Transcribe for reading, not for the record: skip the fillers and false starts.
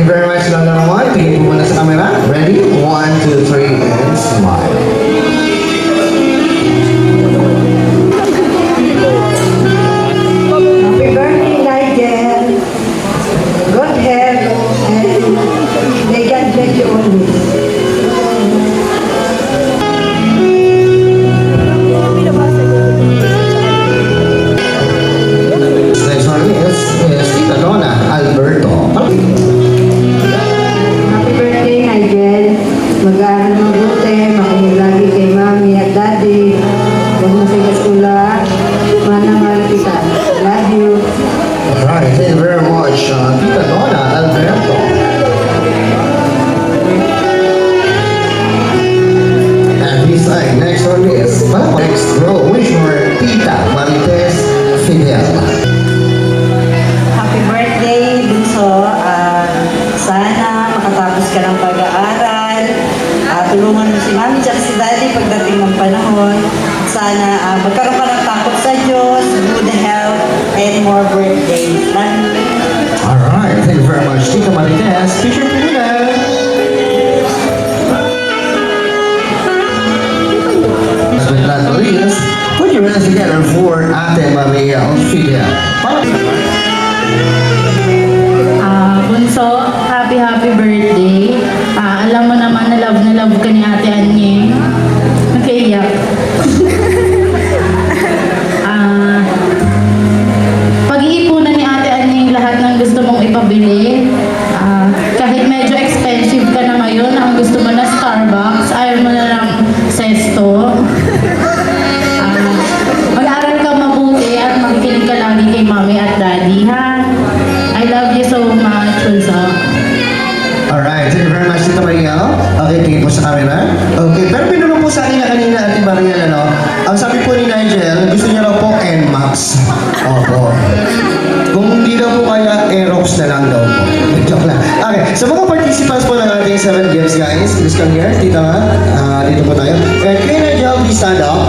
very much, number one. Tingin po muna sa camera. Ready? 1, 2, 3, and smile. Happy birthday, Nigel. God help and may God bless you always. Next one is Tita Donna Alberto. Happy birthday, Nigel. Mag-aaral mabuti, makinig lagi kay Mami at Daddy. Huwag mo sa skula. Mahal kita. Love you. Alright, thank you very much, Tita Donna Alberto. And this side, next one is next row, wish for Tita Marites Fidel. Happy birthday, Bunso. Sana makatapos ka ng pag-aaral. Tulungan mo si Mami at si Daddy pagdating ng panahon. Sana magkaroon ka ng takot sa Diyos, good health, and more birthdays. Alright, thank you very much, Tita Marites. Picture Fidel. Last but not least, put your hands together for Ate Maria Fidel. Bunso, happy birthday. Alam mo naman na love ka ni Ate Anyeng. Nakaiyak. Pag-iipunan ni Ate Anyeng lahat ng gusto mong ipabili. Kahit medyo expensive ka na ngayon, ang gusto mo na Starbucks, ayaw mo na lang Sesto. Mag-aral ka mabuti at makikinig ka lagi kay Mami at Daddy, ha? I love you so much, Bunso. Alright, thank you very much, Tita Maria. Okay, tingin po sa camera. Okay, pero pinulong po sa akin na kanina, Ate Maria, ano? Ang sabi po ni Nigel, gusto niya raw po NMAX. Opo. Kung hindi daw po kaya, Aerox na lang daw po. Joke lang. Okay, sa mga participants po ng ating 7 games, guys, please come here. Tita, dito po tayo. And kay Nigel, please stand up.